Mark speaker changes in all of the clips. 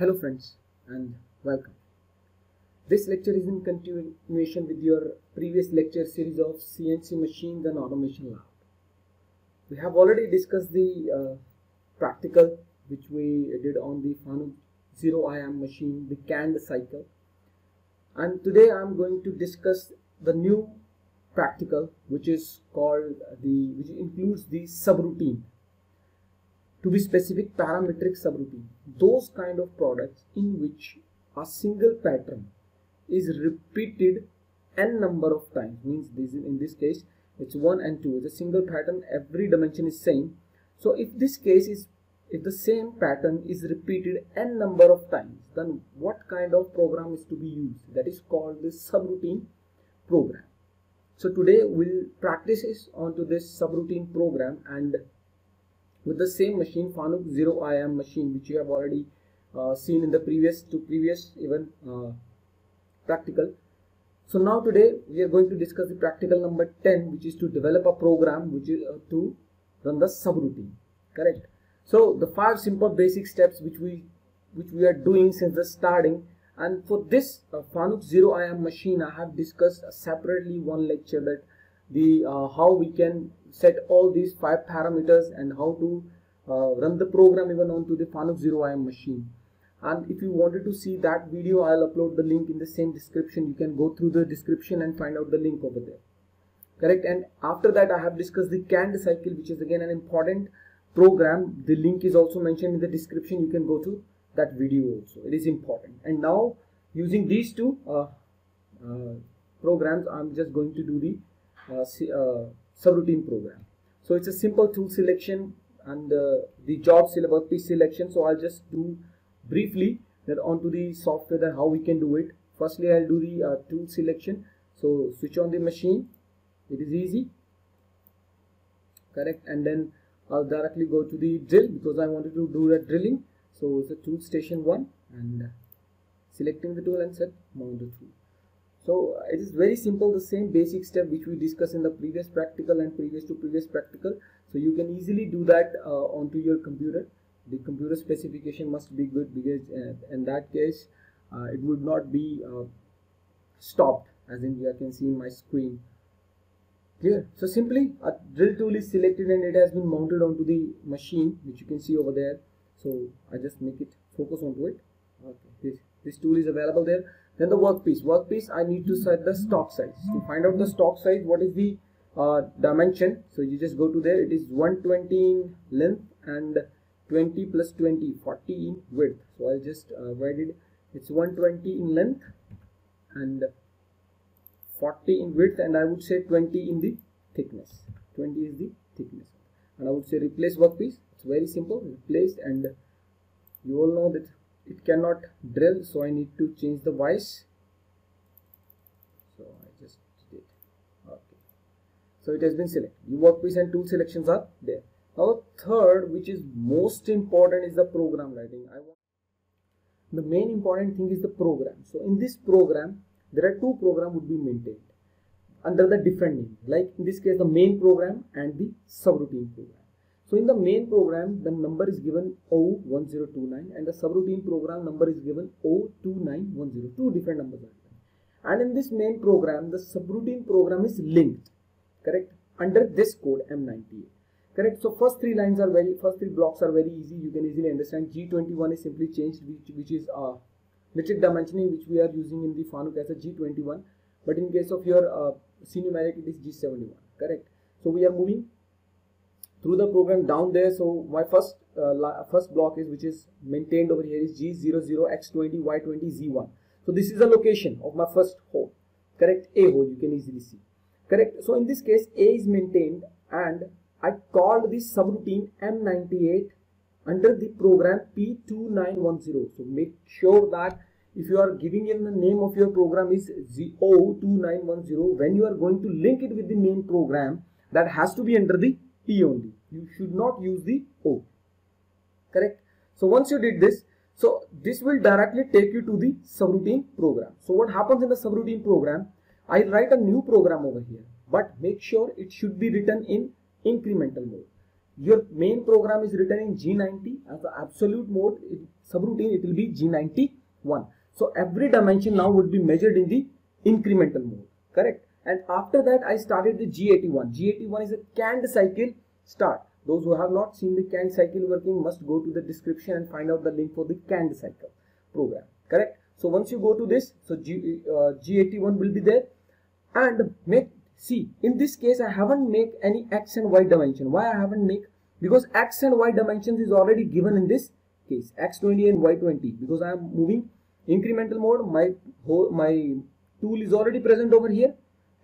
Speaker 1: Hello friends and welcome. This lecture is in continuation with your previous lecture series of CNC machines and automation lab. We have already discussed the practical which we did on the Fanuc zero IM machine, the canned cycle, and today I am going to discuss the new practical which is called which includes the subroutine. To be specific, parametric subroutine, those kind of products in which a single pattern is repeated n number of times, means this in this case it's 1 and 2, it's a single pattern, every dimension is same. So if this case is, if the same pattern is repeated n number of times, then what kind of program is to be used? That is called the subroutine program. So today we'll practice onto this subroutine program, and with the same machine, Fanuc zero IM machine, which you have already seen in the previous even practical. So now today we are going to discuss the practical number 10, which is to develop a program which is to run the subroutine. Correct. So the 5 simple basic steps which we are doing since the starting, and for this Fanuc zero IM machine I have discussed separately one lecture, that the how we can set all these 5 parameters and how to run the program even onto the Fanuc zero IM machine. And if you wanted to see that video, I'll upload the link in the same description. You can go through the description and find out the link over there. Correct. And after that I have discussed the canned cycle, which is again an important program. The link is also mentioned in the description. You can go to that video also. It is important. And now using these two programs, I'm just going to do the subroutine program. So it's a simple tool selection and the job workpiece selection. So I'll just do briefly that onto the software, that how we can do it. Firstly, I'll do the tool selection. So switch on the machine. It is easy. Correct. And then I'll directly go to the drill because I wanted to do the drilling. So it's a tool station 1 and selecting the tool and set mount the tool. So it is very simple, the same basic step which we discussed in the previous practical and previous practical. So you can easily do that onto your computer. The computer specification must be good, because in that case it would not be stopped, as in you can see in my screen. Clear? So simply a drill tool is selected and it has been mounted onto the machine, which you can see over there. So I just make it focus onto it. Okay, this tool is available there. Then the workpiece I need to set the stock size. To find out the stock size, what is the dimension? So you just go to there. It is 120 in length and 20 plus 20, 40 in width. So I'll just write it. It's 120 in length and 40 in width, and I would say 20 in the thickness. 20 is the thickness. And I would say replace workpiece. It's very simple, replace, and you all know that it cannot drill, so I need to change the vice. So I just did. Okay. So it has been selected. The workpiece and tool selections are there. Now third, which is most important, is the program writing. The main important thing is the program. So in this program, there are 2 programs would be maintained under the different name. Like in this case, the main program and the subroutine program. So in the main program, the number is given O1029 and the subroutine program number is given O2910. 2 different numbers are given. And in this main program, the subroutine program is linked, correct, under this code M98. Correct. So first 3 blocks are very easy. You can easily understand. G21 is simply changed, which is metric dimensioning, which we are using in the Fanuc as a G21. But in case of your C-numeric, it is G71. Correct. So we are moving through the program down there. So my first block is, which is maintained over here, is G00, X20, Y20, Z1. So this is the location of my first hole. Correct. A hole, you can easily see. Correct. So in this case, A is maintained, and I called this subroutine M98 under the program P2910. So make sure that if you are giving in the name of your program is O2910, when you are going to link it with the main program, that has to be under the P only. You should not use the O. Correct. So once you did this, so this will directly take you to the subroutine program. So what happens in the subroutine program, I write a new program over here, but make sure it should be written in incremental mode. your main program is written in G90 as the absolute mode. Subroutine it will be G91. So every dimension now would be measured in the incremental mode, correct? And after that I started the G81. G81 is a canned cycle start. Those who have not seen the canned cycle working must go to the description and find out the link for the canned cycle program, correct? So once you go to this, so G81 will be there, and see in this case I haven't make any X and Y dimension. Why I haven't make? Because X and Y dimensions is already given in this case, X20 and Y20, because I am moving incremental mode. My tool is already present over here,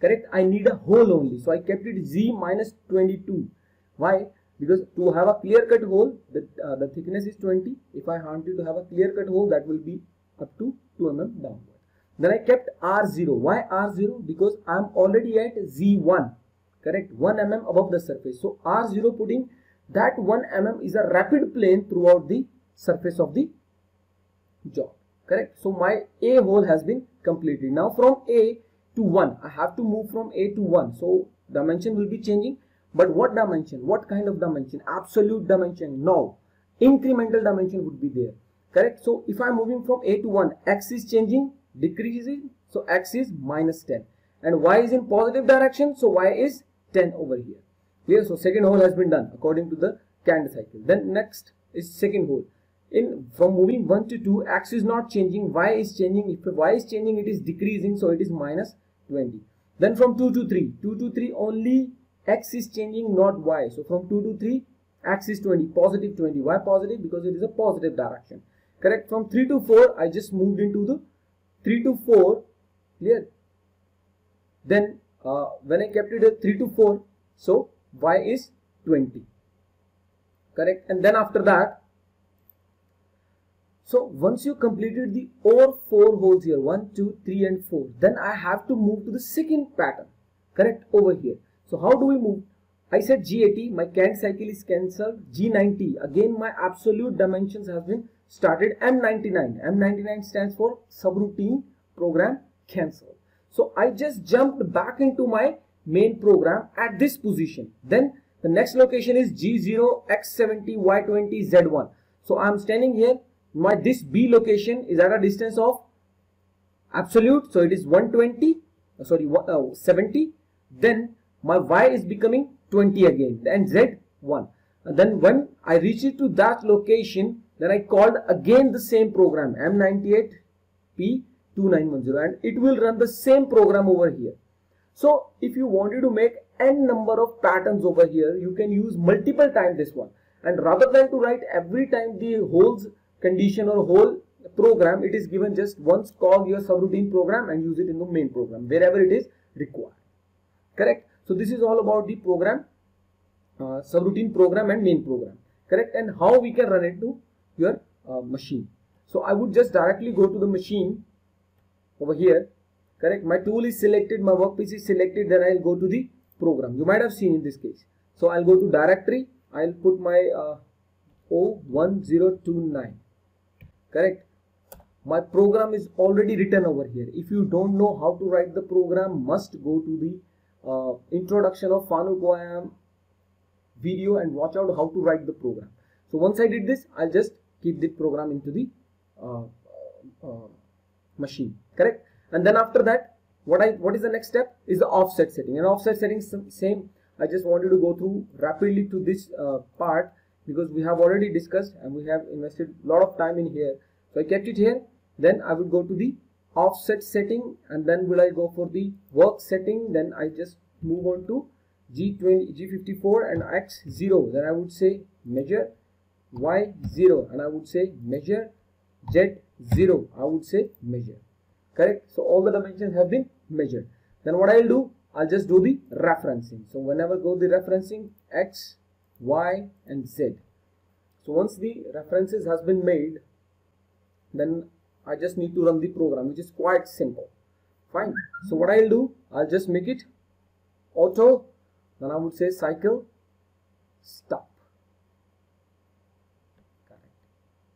Speaker 1: correct? I need a hole only, so I kept it Z minus 22. Why? Because to have a clear cut hole, the thickness is 20. If I wanted to have a clear cut hole, that will be up to 2 mm downward. Then I kept R0. Why R0? Because I am already at Z1, correct? 1 mm above the surface. So R0 putting that 1 mm is a rapid plane throughout the surface of the job, correct? So my A hole has been completed. Now from A to 1, I have to move from A to 1. So dimension will be changing. But what dimension? What kind of dimension? Absolute dimension? No. Incremental dimension would be there, correct? So if I am moving from A to 1, X is changing, decreasing. So X is minus 10. And Y is in positive direction. So Y is 10 over here. Clear? So second hole has been done according to the canned cycle. Then next is second hole. From moving 1 to 2, X is not changing, Y is changing. If Y is changing, it is decreasing, so it is minus 20. Then from 2 to 3, only X is changing, not Y. So from 2 to 3, X is 20, positive 20. Why positive? Because it is a positive direction, correct? From 3 to 4, I just moved into the 3 to 4, clear? Then when I kept it at 3 to 4, so Y is 20, correct? And then after that, so once you completed the all 4 holes here, 1, 2, 3 and 4, then I have to move to the second pattern, correct, over here. So how do we move? I said G80, my canned cycle is cancelled. G90, again my absolute dimensions have been started. M99, M99 stands for subroutine program cancel. So I just jumped back into my main program at this position. Then the next location is G0, X70, Y20, Z1. So I am standing here. This B location is at a distance of absolute, so it is 120, 70. Then my Y is becoming 20 again, and Z 1. And then when I reach it to that location, then I called again the same program, M98P2910, and it will run the same program over here. So if you wanted to make n number of patterns over here, you can use multiple times this one. And rather than to write every time the holes condition or whole program, it is given just once, call your subroutine program and use it in the main program wherever it is required, correct? So this is all about the program, subroutine program and main program, correct? And how we can run it to your machine. So I would just directly go to the machine over here, correct? My tool is selected, my workpiece is selected, then I'll go to the program. You might have seen in this case. So I'll go to directory, I'll put my O1029, correct? My program is already written over here. If you don't know how to write the program, must go to the introduction of FANUC video and watch out how to write the program. So once I did this, I'll just keep the program into the machine, correct? And then after that, what is the next step is the offset setting. And offset setting same. I just wanted to go through rapidly to this part because we have already discussed and we have invested a lot of time in here. So I kept it here. Then I would go to the offset setting, and then will I go for the work setting. Then I just move on to G20, G54 and X0. Then I would say measure, Y0, and I would say measure, Z0, I would say measure, correct? So all the dimensions have been measured. Then what I'll do, I'll just do the referencing. So whenever go the referencing X, Y and Z. So once the references has been made, then I just need to run the program, which is quite simple. Fine. So what I'll do, I'll just make it auto. Then I would say cycle stop. Correct.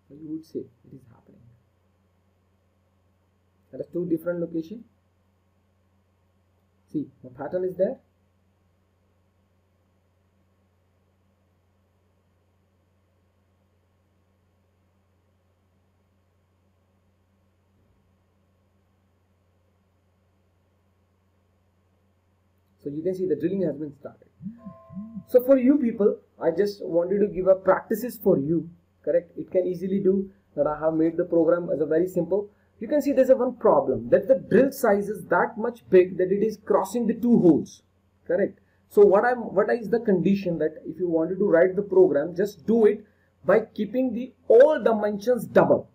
Speaker 1: So you would say it is happening. There are two different locations. See, the pattern is there. So you can see the drilling has been started. So for you people, I just wanted to give a practices for you, correct? It can easily do that. I have made the program as a very simple. You can see there's a one problem, that the drill size is that much big that it is crossing the two holes, correct? So what is the condition, that if you wanted to write the program, just do it by keeping the all dimensions double,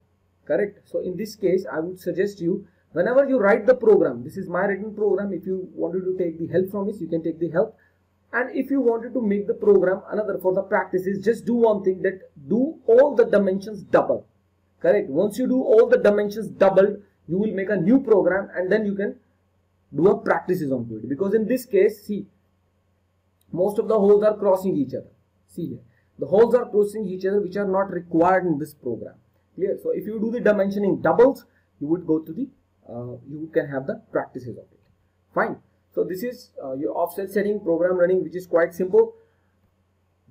Speaker 1: correct? So in this case, I would suggest you, whenever you write the program, this is my written program. If you wanted to take the help from it, you can take the help. And if you wanted to make the program another for the practices, just do one thing, that do all the dimensions double, correct? Once you do all the dimensions doubled, you will make a new program and then you can do a practices onto it. Because in this case, see, most of the holes are crossing each other. See here, the holes are crossing each other, which are not required in this program. Clear? So if you do the dimensioning doubles, you would go to the you can have the practices of it. Fine. So this is your offset setting program running, which is quite simple.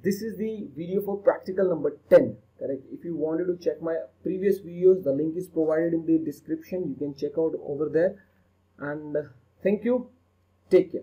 Speaker 1: This is the video for practical number 10, correct? If you wanted to check my previous videos, the link is provided in the description. You can check out over there. And thank you. Take care.